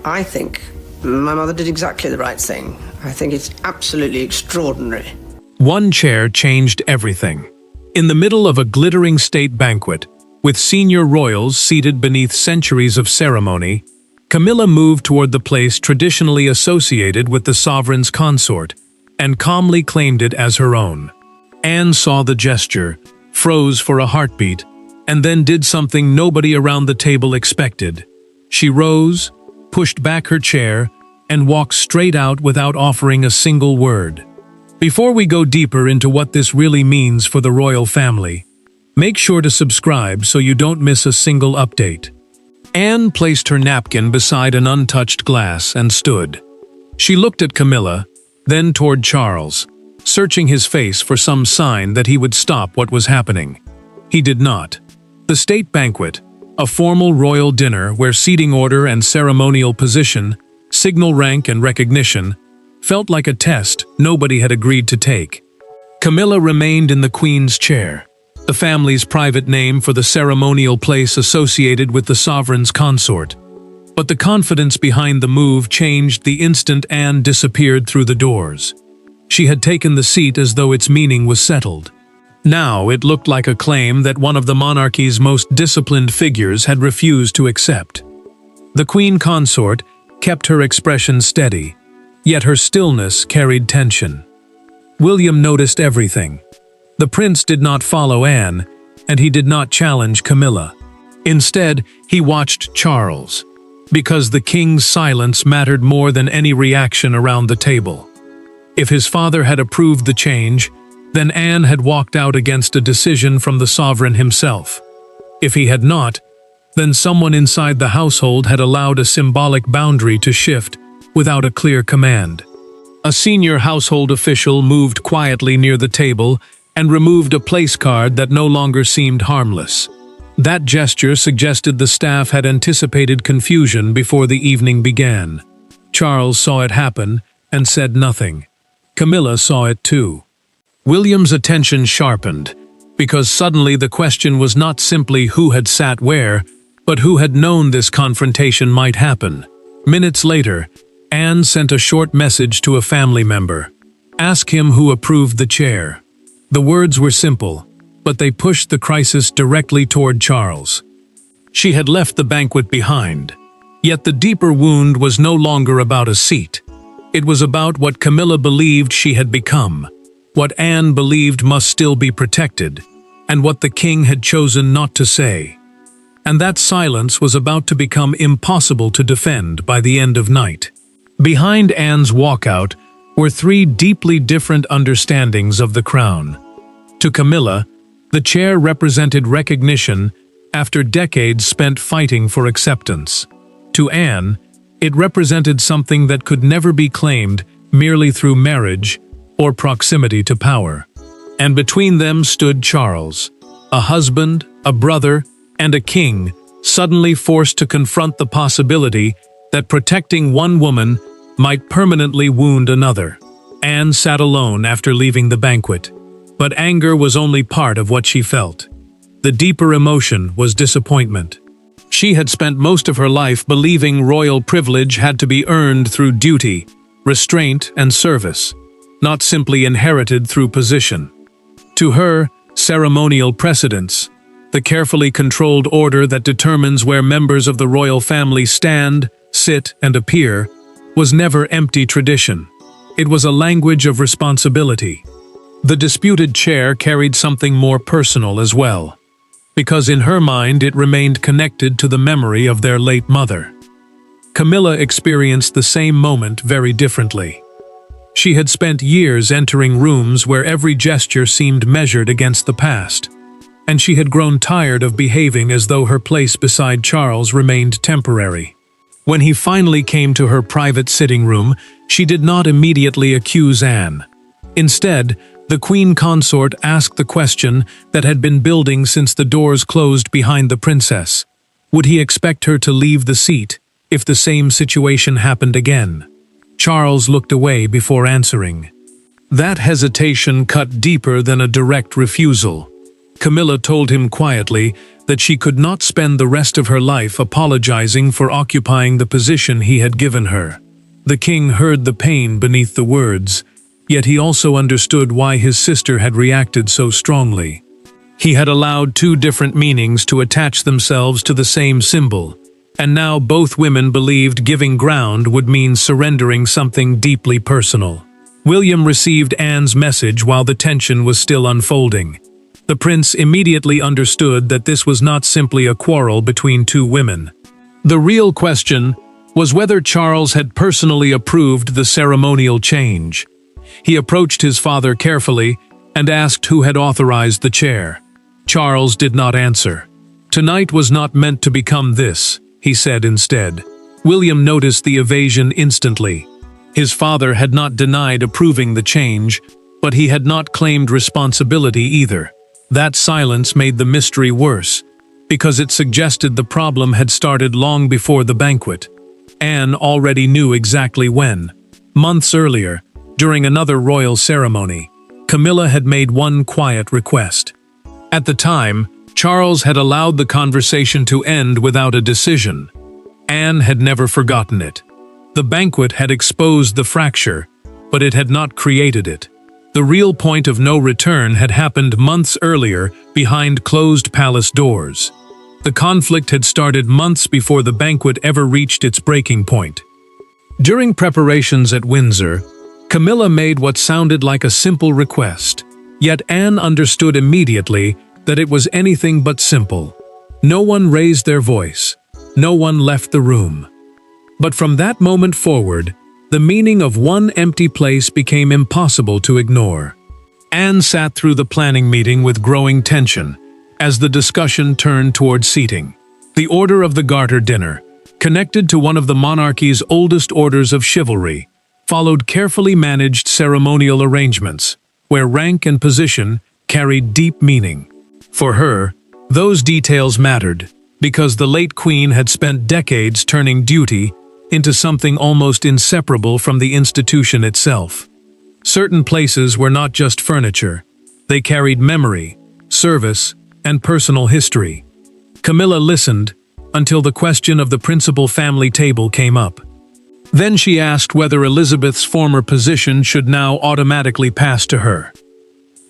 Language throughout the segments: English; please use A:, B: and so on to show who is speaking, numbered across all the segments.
A: I think my mother did exactly the right thing. I think it's absolutely extraordinary.
B: One chair changed everything. In the middle of a glittering state banquet, with senior royals seated beneath centuries of ceremony, Camilla moved toward the place traditionally associated with the sovereign's consort and calmly claimed it as her own. Anne saw the gesture, froze for a heartbeat, and then did something nobody around the table expected. She rose, pushed back her chair, and walked straight out without offering a single word. Before we go deeper into what this really means for the royal family, make sure to subscribe so you don't miss a single update. Anne placed her napkin beside an untouched glass and stood. She looked at Camilla, then toward Charles, searching his face for some sign that he would stop what was happening. He did not. The state banquet, a formal royal dinner where seating order and ceremonial position, signal rank and recognition, felt like a test nobody had agreed to take. Camilla remained in the Queen's chair, the family's private name for the ceremonial place associated with the sovereign's consort. But the confidence behind the move changed the instant Anne disappeared through the doors. She had taken the seat as though its meaning was settled. Now it looked like a claim that one of the monarchy's most disciplined figures had refused to accept. The Queen consort kept her expression steady, yet her stillness carried tension. William noticed everything. The prince did not follow Anne, and he did not challenge Camilla. Instead, he watched Charles, because the king's silence mattered more than any reaction around the table. If his father had approved the change, then Anne had walked out against a decision from the sovereign himself. If he had not, then someone inside the household had allowed a symbolic boundary to shift without a clear command. A senior household official moved quietly near the table and removed a place card that no longer seemed harmless. That gesture suggested the staff had anticipated confusion before the evening began. Charles saw it happen and said nothing. Camilla saw it too. William's attention sharpened, because suddenly the question was not simply who had sat where, but who had known this confrontation might happen. Minutes later, Anne sent a short message to a family member. Ask him who approved the chair. The words were simple, but they pushed the crisis directly toward Charles. She had left the banquet behind, yet the deeper wound was no longer about a seat. It was about what Camilla believed she had become, what Anne believed must still be protected, and what the king had chosen not to say. And that silence was about to become impossible to defend by the end of night. Behind Anne's walkout were three deeply different understandings of the crown. To Camilla, the chair represented recognition after decades spent fighting for acceptance. To Anne, it represented something that could never be claimed merely through marriage or proximity to power. And between them stood Charles, a husband, a brother, and a king, suddenly forced to confront the possibility that protecting one woman might permanently wound another. Anne sat alone after leaving the banquet, but anger was only part of what she felt. The deeper emotion was disappointment. She had spent most of her life believing royal privilege had to be earned through duty, restraint, and service, not simply inherited through position. To her, ceremonial precedence, the carefully controlled order that determines where members of the royal family stand, sit, and appear, was never empty tradition. It was a language of responsibility. The disputed chair carried something more personal as well, because in her mind it remained connected to the memory of their late mother. Camilla experienced the same moment very differently. She had spent years entering rooms where every gesture seemed measured against the past, and she had grown tired of behaving as though her place beside Charles remained temporary. When he finally came to her private sitting room, she did not immediately accuse Anne. Instead, the Queen consort asked the question that had been building since the doors closed behind the princess. Would he expect her to leave the seat if the same situation happened again? Charles looked away before answering. That hesitation cut deeper than a direct refusal. Camilla told him quietly that she could not spend the rest of her life apologizing for occupying the position he had given her. The king heard the pain beneath the words, yet he also understood why his sister had reacted so strongly. He had allowed two different meanings to attach themselves to the same symbol, and now both women believed giving ground would mean surrendering something deeply personal. William received Anne's message while the tension was still unfolding. The prince immediately understood that this was not simply a quarrel between two women. The real question was whether Charles had personally approved the ceremonial change. He approached his father carefully and asked who had authorized the chair. Charles did not answer. "Tonight was not meant to become this," he said instead. William noticed the evasion instantly. His father had not denied approving the change, but he had not claimed responsibility either. That silence made the mystery worse, because it suggested the problem had started long before the banquet. Anne already knew exactly when. Months earlier, during another royal ceremony, Camilla had made one quiet request. At the time, Charles had allowed the conversation to end without a decision. Anne had never forgotten it. The banquet had exposed the fracture, but it had not created it. The real point of no return had happened months earlier behind closed palace doors. The conflict had started months before the banquet ever reached its breaking point. During preparations at Windsor, Camilla made what sounded like a simple request, yet Anne understood immediately that it was anything but simple. No one raised their voice. No one left the room. But from that moment forward, the meaning of one empty place became impossible to ignore. Anne sat through the planning meeting with growing tension as the discussion turned toward seating. The Order of the Garter dinner, connected to one of the monarchy's oldest orders of chivalry, followed carefully managed ceremonial arrangements, where rank and position carried deep meaning. For her, those details mattered, because the late queen had spent decades turning duty into something almost inseparable from the institution itself. Certain places were not just furniture. They carried memory, service, and personal history. Camilla listened until the question of the principal family table came up. Then she asked whether Elizabeth's former position should now automatically pass to her.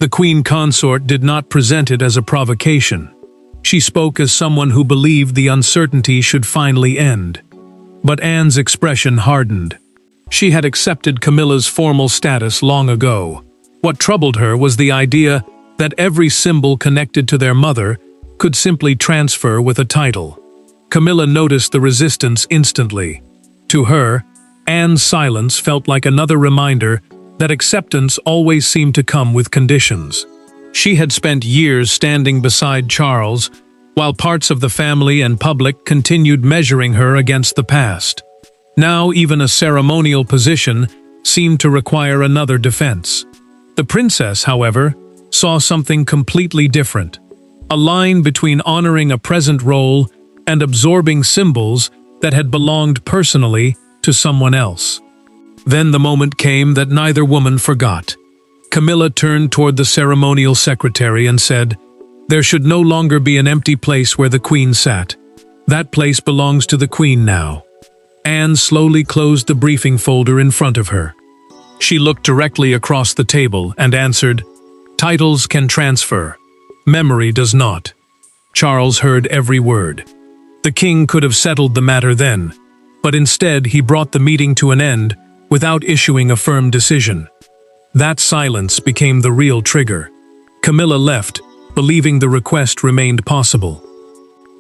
B: The queen consort did not present it as a provocation. She spoke as someone who believed the uncertainty should finally end. But Anne's expression hardened. She had accepted Camilla's formal status long ago. What troubled her was the idea that every symbol connected to their mother could simply transfer with a title. Camilla noticed the resistance instantly. To her, Anne's silence felt like another reminder that acceptance always seemed to come with conditions. She had spent years standing beside Charles, while parts of the family and public continued measuring her against the past. Now even a ceremonial position seemed to require another defense. The princess, however, saw something completely different. A line between honoring a present role and absorbing symbols that had belonged personally to someone else. Then the moment came that neither woman forgot. Camilla turned toward the ceremonial secretary and said, "There should no longer be an empty place where the queen sat. That place belongs to the queen now." Anne slowly closed the briefing folder in front of her. She looked directly across the table and answered, "Titles can transfer. Memory does not." Charles heard every word. The king could have settled the matter then, but instead he brought the meeting to an end without issuing a firm decision. That silence became the real trigger. Camilla left, believing the request remained possible.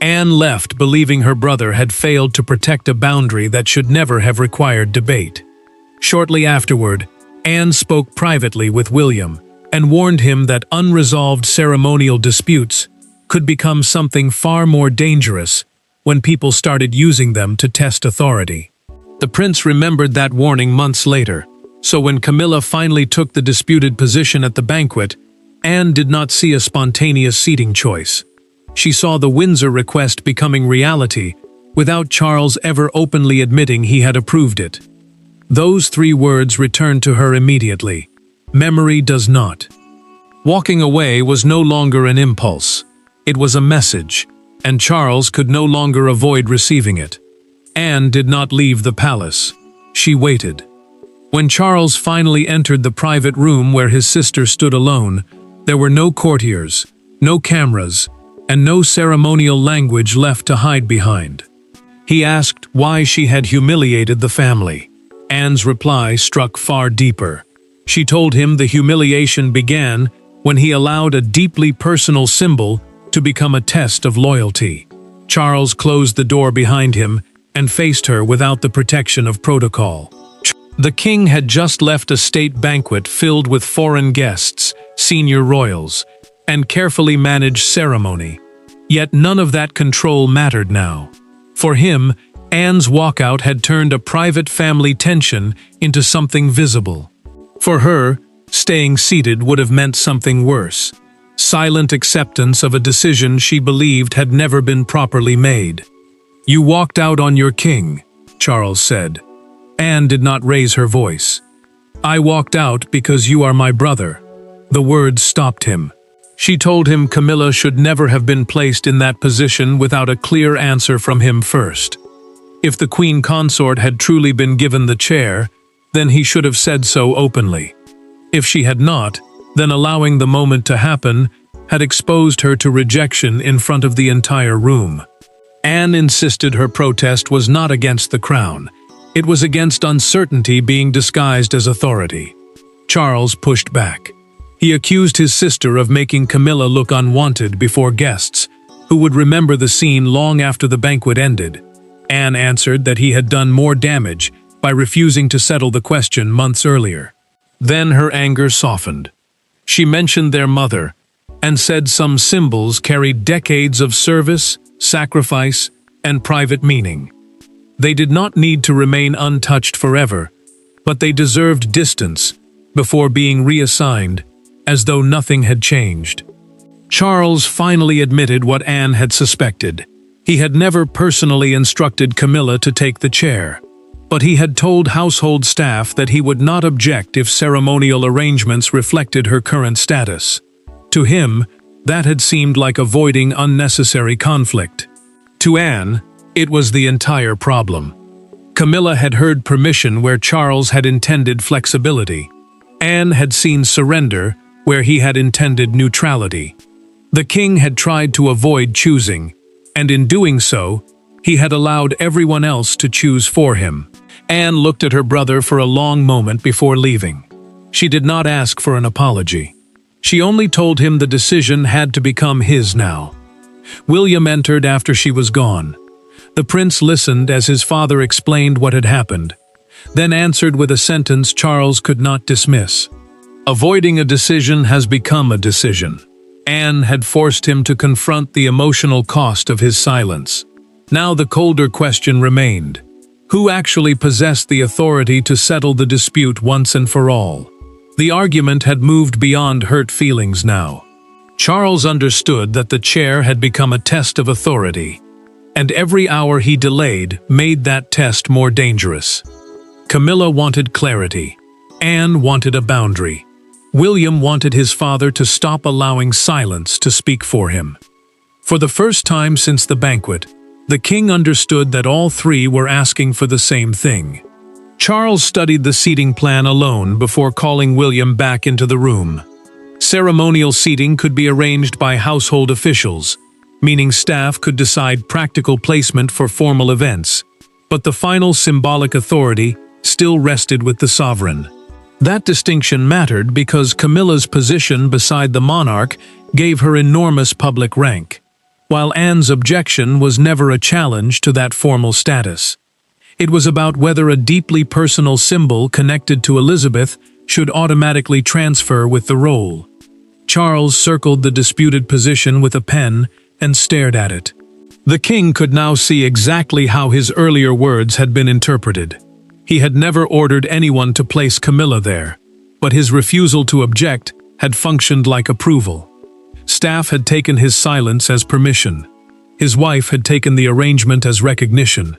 B: Anne left, believing her brother had failed to protect a boundary that should never have required debate. Shortly afterward, Anne spoke privately with William and warned him that unresolved ceremonial disputes could become something far more dangerous when people started using them to test authority. The prince remembered that warning months later, so when Camilla finally took the disputed position at the banquet, Anne did not see a spontaneous seating choice. She saw the Windsor request becoming reality, without Charles ever openly admitting he had approved it. Those 3 words returned to her immediately. Memory does not. Walking away was no longer an impulse. It was a message. and Charles could no longer avoid receiving it. Anne did not leave the palace. She waited. When Charles finally entered the private room where his sister stood alone, there were no courtiers, no cameras, and no ceremonial language left to hide behind. He asked why she had humiliated the family. Anne's reply struck far deeper. She told him the humiliation began when he allowed a deeply personal symbol to become a test of loyalty. Charles closed the door behind him and faced her without the protection of protocol. The king had just left a state banquet filled with foreign guests, senior royals, and carefully managed ceremony. Yet none of that control mattered now. For him, Anne's walkout had turned a private family tension into something visible. For her, staying seated would have meant something worse: silent acceptance of a decision she believed had never been properly made. "You walked out on your king," Charles said. Anne did not raise her voice. "I walked out because you are my brother." The words stopped him. She told him Camilla should never have been placed in that position without a clear answer from him first. If the queen consort had truly been given the chair, then he should have said so openly. If she had not, then allowing the moment to happen had exposed her to rejection in front of the entire room. Anne insisted her protest was not against the crown. It was against uncertainty being disguised as authority. Charles pushed back. He accused his sister of making Camilla look unwanted before guests, who would remember the scene long after the banquet ended. Anne answered that he had done more damage by refusing to settle the question months earlier. Then her anger softened. She mentioned their mother, and said some symbols carried decades of service, sacrifice, and private meaning. They did not need to remain untouched forever, but they deserved distance before being reassigned, as though nothing had changed. Charles finally admitted what Anne had suspected. He had never personally instructed Camilla to take the chair, but he had told household staff that he would not object if ceremonial arrangements reflected her current status. To him, that had seemed like avoiding unnecessary conflict. To Anne, it was the entire problem. Camilla had heard permission where Charles had intended flexibility. Anne had seen surrender where he had intended neutrality. The king had tried to avoid choosing, and in doing so, he had allowed everyone else to choose for him. Anne looked at her brother for a long moment before leaving. She did not ask for an apology. She only told him the decision had to become his now. William entered after she was gone. The prince listened as his father explained what had happened, then answered with a sentence Charles could not dismiss. Avoiding a decision has become a decision. Anne had forced him to confront the emotional cost of his silence. Now the colder question remained: who actually possessed the authority to settle the dispute once and for all? The argument had moved beyond hurt feelings now. Charles understood that the chair had become a test of authority, and every hour he delayed made that test more dangerous. Camilla wanted clarity. Anne wanted a boundary. William wanted his father to stop allowing silence to speak for him. For the first time since the banquet, the king understood that all three were asking for the same thing. Charles studied the seating plan alone before calling William back into the room. Ceremonial seating could be arranged by household officials, meaning staff could decide practical placement for formal events, but the final symbolic authority still rested with the sovereign. That distinction mattered because Camilla's position beside the monarch gave her enormous public rank, while Anne's objection was never a challenge to that formal status. It was about whether a deeply personal symbol connected to Elizabeth should automatically transfer with the role. Charles circled the disputed position with a pen and stared at it. The king could now see exactly how his earlier words had been interpreted. He had never ordered anyone to place Camilla there, but his refusal to object had functioned like approval. Staff had taken his silence as permission. His wife had taken the arrangement as recognition.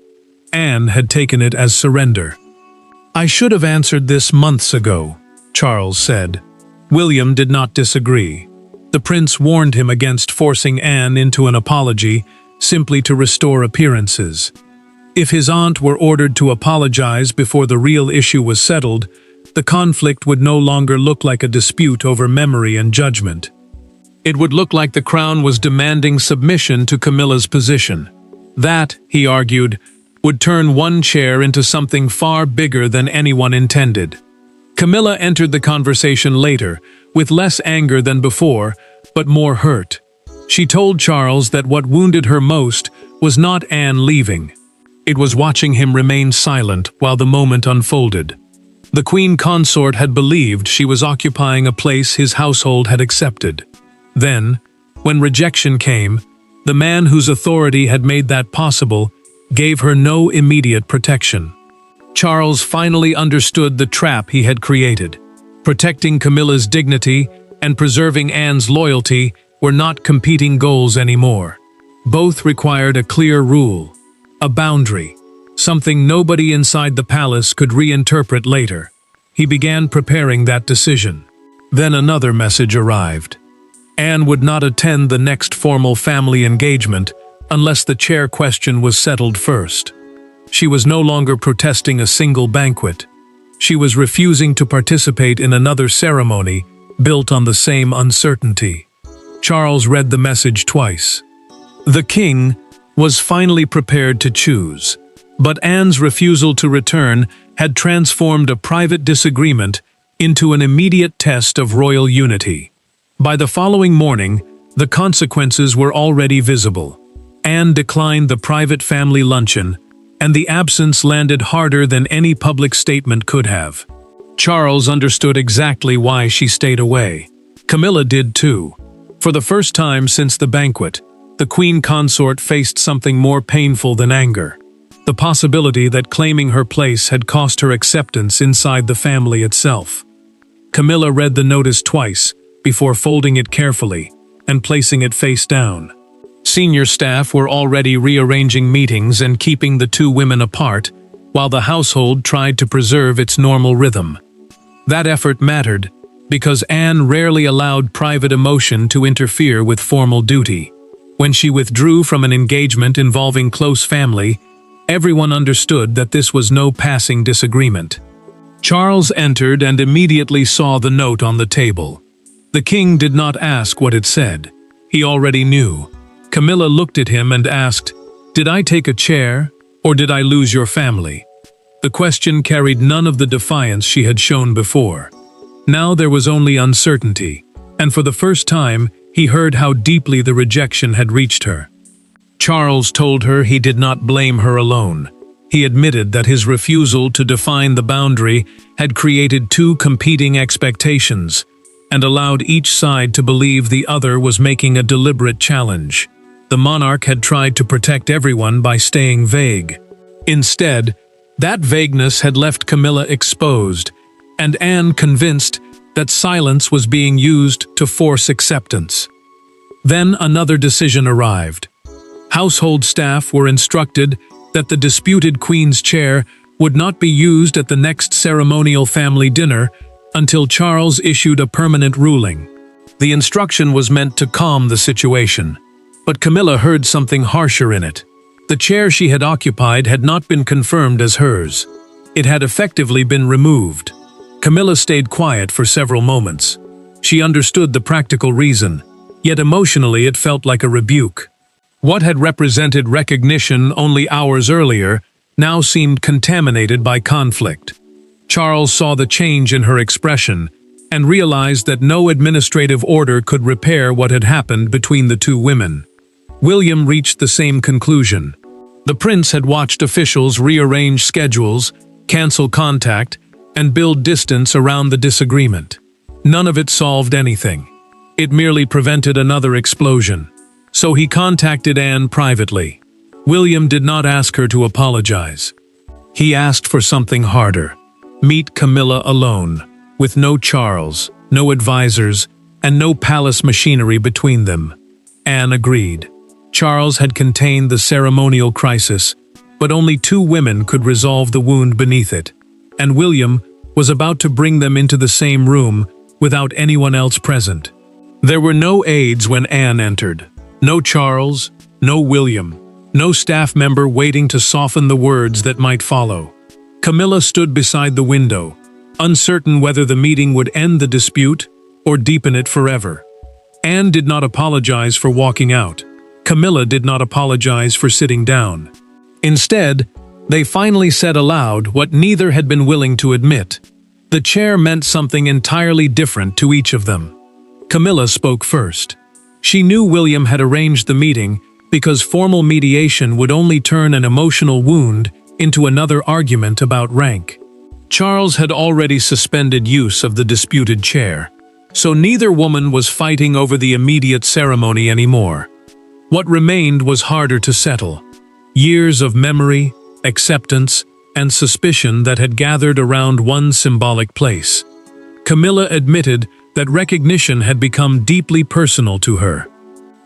B: Anne had taken it as surrender. "I should have answered this months ago," Charles said. William did not disagree. The prince warned him against forcing Anne into an apology, simply to restore appearances. If his aunt were ordered to apologize before the real issue was settled, the conflict would no longer look like a dispute over memory and judgment. It would look like the crown was demanding submission to Camilla's position. That, he argued, would turn one chair into something far bigger than anyone intended. Camilla entered the conversation later, with less anger than before, but more hurt. She told Charles that what wounded her most was not Anne leaving. It was watching him remain silent while the moment unfolded. The queen consort had believed she was occupying a place his household had accepted. Then, when rejection came, the man whose authority had made that possible gave her no immediate protection. Charles finally understood the trap he had created. Protecting Camilla's dignity and preserving Anne's loyalty were not competing goals anymore. Both required a clear rule, a boundary, something nobody inside the palace could reinterpret later. He began preparing that decision. Then another message arrived. Anne would not attend the next formal family engagement unless the chair question was settled first. She was no longer protesting a single banquet. She was refusing to participate in another ceremony built on the same uncertainty. Charles read the message twice. The king was finally prepared to choose, but Anne's refusal to return had transformed a private disagreement into an immediate test of royal unity. By the following morning, the consequences were already visible. Anne declined the private family luncheon, and the absence landed harder than any public statement could have. Charles understood exactly why she stayed away. Camilla did too. For the first time since the banquet, the queen consort faced something more painful than anger. The possibility that claiming her place had cost her acceptance inside the family itself. Camilla read the notice twice before folding it carefully and placing it face down. Senior staff were already rearranging meetings and keeping the two women apart, while the household tried to preserve its normal rhythm. That effort mattered, because Anne rarely allowed private emotion to interfere with formal duty. When she withdrew from an engagement involving close family, everyone understood that this was no passing disagreement. Charles entered and immediately saw the note on the table. The king did not ask what it said. He already knew. Camilla looked at him and asked, "Did I take a chair, or did I lose your family?" The question carried none of the defiance she had shown before. Now there was only uncertainty, and for the first time, he heard how deeply the rejection had reached her. Charles told her he did not blame her alone. He admitted that his refusal to define the boundary had created two competing expectations, and allowed each side to believe the other was making a deliberate challenge. The monarch had tried to protect everyone by staying vague. Instead, that vagueness had left Camilla exposed, and Anne convinced that silence was being used to force acceptance. Then another decision arrived. Household staff were instructed that the disputed queen's chair would not be used at the next ceremonial family dinner until Charles issued a permanent ruling. The instruction was meant to calm the situation, but Camilla heard something harsher in it. The chair she had occupied had not been confirmed as hers. It had effectively been removed. Camilla stayed quiet for several moments. She understood the practical reason, yet emotionally it felt like a rebuke. What had represented recognition only hours earlier now seemed contaminated by conflict. Charles saw the change in her expression and realized that no administrative order could repair what had happened between the two women. William reached the same conclusion. The prince had watched officials rearrange schedules, cancel contact, and build distance around the disagreement. None of it solved anything. It merely prevented another explosion. So he contacted Anne privately. William did not ask her to apologize. He asked for something harder. Meet Camilla alone, with no Charles, no advisors, and no palace machinery between them. Anne agreed. Charles had contained the ceremonial crisis, but only two women could resolve the wound beneath it, and William was about to bring them into the same room without anyone else present. There were no aides when Anne entered. No Charles, no William, no staff member waiting to soften the words that might follow. Camilla stood beside the window, uncertain whether the meeting would end the dispute or deepen it forever. Anne did not apologize for walking out. Camilla did not apologize for sitting down. Instead, they finally said aloud what neither had been willing to admit. The chair meant something entirely different to each of them. Camilla spoke first. She knew William had arranged the meeting because formal mediation would only turn an emotional wound into another argument about rank. Charles had already suspended use of the disputed chair, so neither woman was fighting over the immediate ceremony anymore. What remained was harder to settle. Years of memory, acceptance, and suspicion that had gathered around one symbolic place. Camilla admitted that recognition had become deeply personal to her.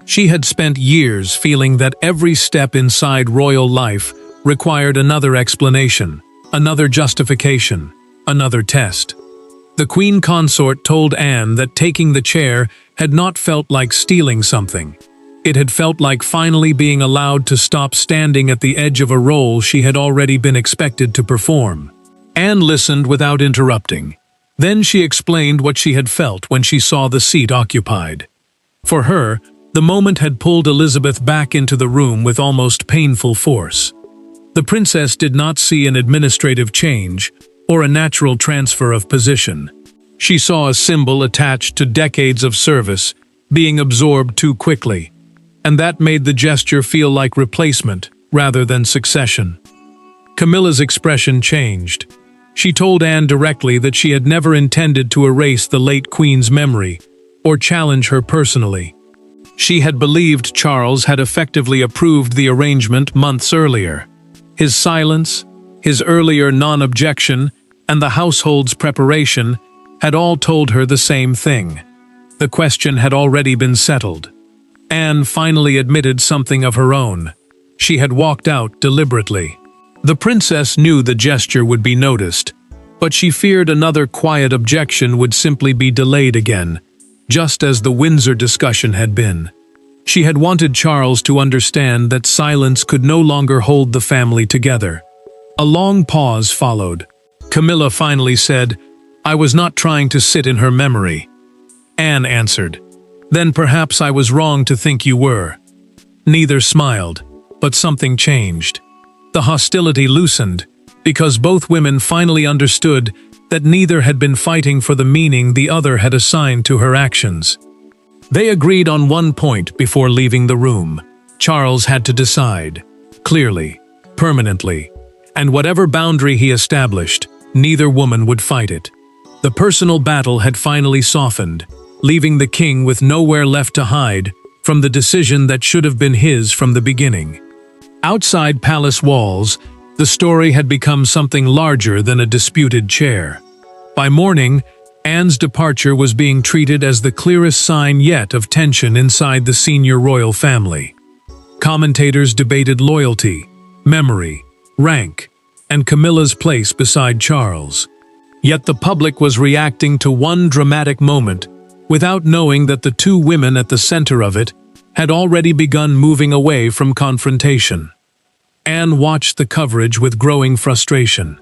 B: She had spent years feeling that every step inside royal life required another explanation, another justification, another test. The Queen Consort told Anne that taking the chair had not felt like stealing something. It had felt like finally being allowed to stop standing at the edge of a role she had already been expected to perform. Anne listened without interrupting. Then she explained what she had felt when she saw the seat occupied. For her, the moment had pulled Elizabeth back into the room with almost painful force. The princess did not see an administrative change or a natural transfer of position. She saw a symbol attached to decades of service being absorbed too quickly, and that made the gesture feel like replacement rather than succession. Camilla's expression changed. She told Anne directly that she had never intended to erase the late Queen's memory or challenge her personally. She had believed Charles had effectively approved the arrangement months earlier. His silence, his earlier non-objection, and the household's preparation had all told her the same thing. The question had already been settled. Anne finally admitted something of her own. She had walked out deliberately. The princess knew the gesture would be noticed, but she feared another quiet objection would simply be delayed again, just as the Windsor discussion had been. She had wanted Charles to understand that silence could no longer hold the family together. A long pause followed. Camilla finally said, "I was not trying to sit in her memory." Anne answered, "Then perhaps I was wrong to think you were." Neither smiled, but something changed. The hostility loosened, because both women finally understood that neither had been fighting for the meaning the other had assigned to her actions. They agreed on one point before leaving the room. Charles had to decide, clearly, permanently, and whatever boundary he established, neither woman would fight it. The personal battle had finally softened, leaving the king with nowhere left to hide from the decision that should have been his from the beginning. Outside palace walls, the story had become something larger than a disputed chair. By morning, Anne's departure was being treated as the clearest sign yet of tension inside the senior royal family. Commentators debated loyalty, memory, rank, and Camilla's place beside Charles. Yet the public was reacting to one dramatic moment without knowing that the two women at the center of it had already begun moving away from confrontation. Anne watched the coverage with growing frustration.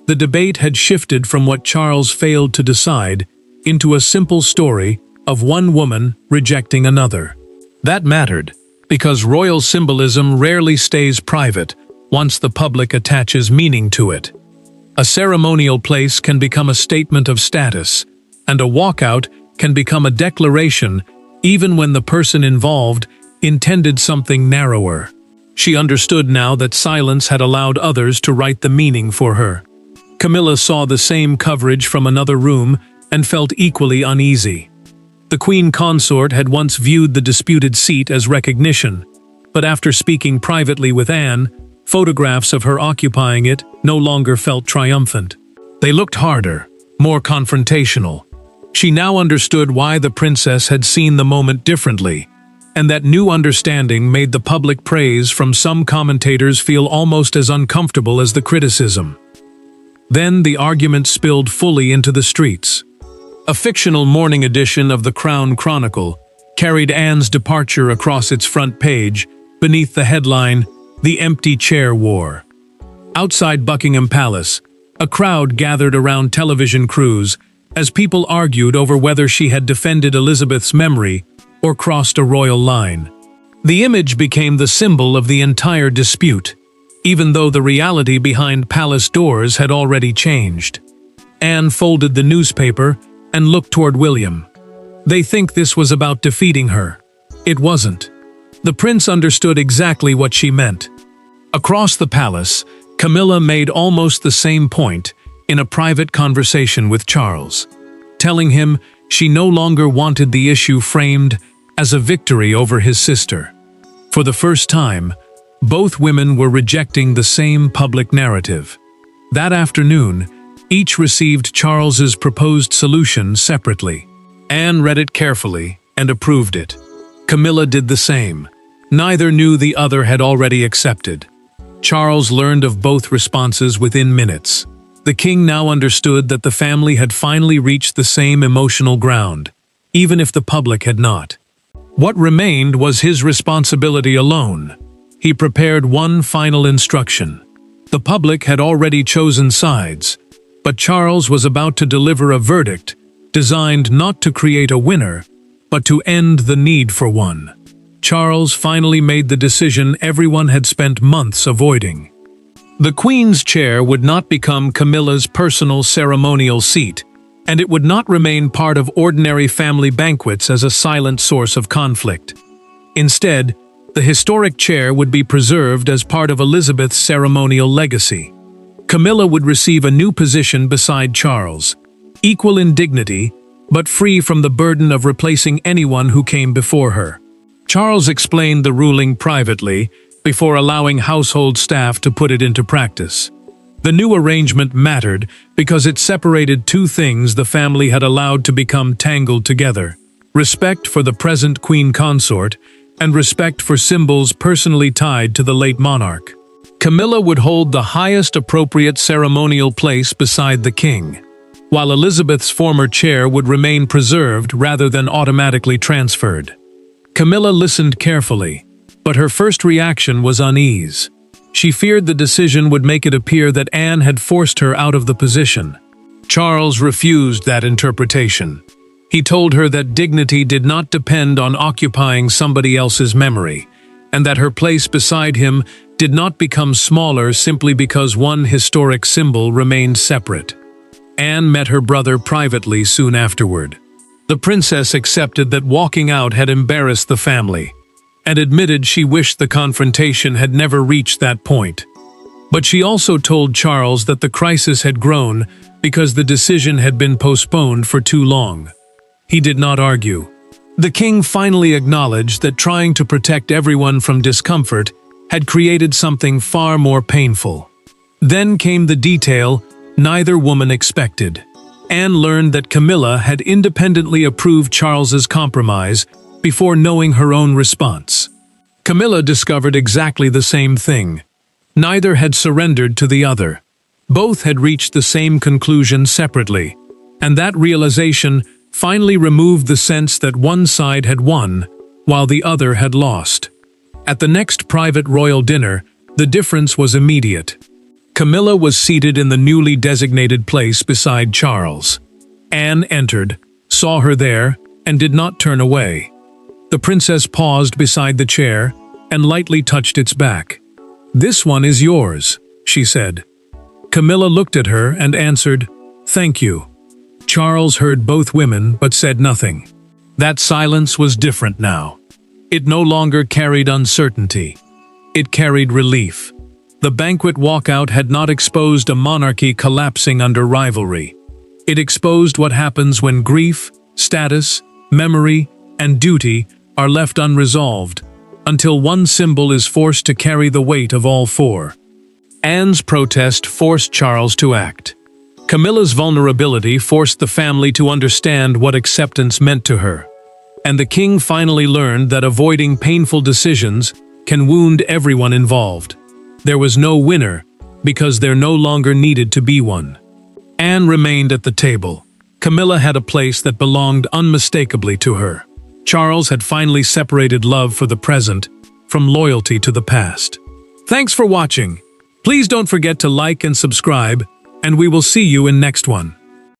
B: The debate had shifted from what Charles failed to decide into a simple story of one woman rejecting another. That mattered, because royal symbolism rarely stays private once the public attaches meaning to it. A ceremonial place can become a statement of status, and a walkout can become a declaration even when the person involved intended something narrower. She understood now that silence had allowed others to write the meaning for her. Camilla saw the same coverage from another room and felt equally uneasy. The Queen Consort had once viewed the disputed seat as recognition, but after speaking privately with Anne, photographs of her occupying it no longer felt triumphant. They looked harder, more confrontational. She now understood why the princess had seen the moment differently, and that new understanding made the public praise from some commentators feel almost as uncomfortable as the criticism. Then the argument spilled fully into the streets. A fictional morning edition of the Crown Chronicle carried Anne's departure across its front page beneath the headline, "The Empty Chair War." Outside Buckingham Palace, a crowd gathered around television crews as people argued over whether she had defended Elizabeth's memory or crossed a royal line. The image became the symbol of the entire dispute, even though the reality behind palace doors had already changed. Anne folded the newspaper and looked toward William. They think this was about defeating her. It wasn't. The prince understood exactly what she meant. Across the palace, Camilla made almost the same point in a private conversation with Charles, telling him she no longer wanted the issue framed as a victory over his sister. For the first time, both women were rejecting the same public narrative. That afternoon, each received Charles's proposed solution separately. Anne read it carefully and approved it. Camilla did the same. Neither knew the other had already accepted. Charles learned of both responses within minutes. The king now understood that the family had finally reached the same emotional ground, even if the public had not. What remained was his responsibility alone. He prepared one final instruction. The public had already chosen sides, but Charles was about to deliver a verdict designed not to create a winner, but to end the need for one. Charles finally made the decision everyone had spent months avoiding. The Queen's chair would not become Camilla's personal ceremonial seat, and it would not remain part of ordinary family banquets as a silent source of conflict. Instead, the historic chair would be preserved as part of Elizabeth's ceremonial legacy. Camilla would receive a new position beside Charles, equal in dignity, but free from the burden of replacing anyone who came before her. Charles explained the ruling privately before allowing household staff to put it into practice. The new arrangement mattered because it separated two things the family had allowed to become tangled together: respect for the present queen consort and respect for symbols personally tied to the late monarch. Camilla would hold the highest appropriate ceremonial place beside the king, while Elizabeth's former chair would remain preserved rather than automatically transferred. Camilla listened carefully, but her first reaction was unease. She feared the decision would make it appear that Anne had forced her out of the position. Charles refused that interpretation. He told her that dignity did not depend on occupying somebody else's memory, and that her place beside him did not become smaller simply because one historic symbol remained separate. Anne met her brother privately soon afterward. The princess accepted that walking out had embarrassed the family, and admitted she wished the confrontation had never reached that point. But she also told Charles that the crisis had grown because the decision had been postponed for too long. He did not argue. The king finally acknowledged that trying to protect everyone from discomfort had created something far more painful. Then came the detail neither woman expected. Anne learned that Camilla had independently approved Charles's compromise before knowing her own response. Camilla discovered exactly the same thing. Neither had surrendered to the other. Both had reached the same conclusion separately, and that realization finally removed the sense that one side had won, while the other had lost. At the next private royal dinner, the difference was immediate. Camilla was seated in the newly designated place beside Charles. Anne entered, saw her there, and did not turn away. The princess paused beside the chair and lightly touched its back. "This one is yours," she said. Camilla looked at her and answered, "Thank you." Charles heard both women but said nothing. That silence was different now. It no longer carried uncertainty. It carried relief. The banquet walkout had not exposed a monarchy collapsing under rivalry. It exposed what happens when grief, status, memory, and duty are left unresolved, until one symbol is forced to carry the weight of all four. Anne's protest forced Charles to act. Camilla's vulnerability forced the family to understand what acceptance meant to her. And the king finally learned that avoiding painful decisions can wound everyone involved. There was no winner, because there no longer needed to be one. Anne remained at the table. Camilla had a place that belonged unmistakably to her. Charles had finally separated love for the present from loyalty to the past. Thanks for watching. Please don't forget to like and subscribe, and we will see you in next one.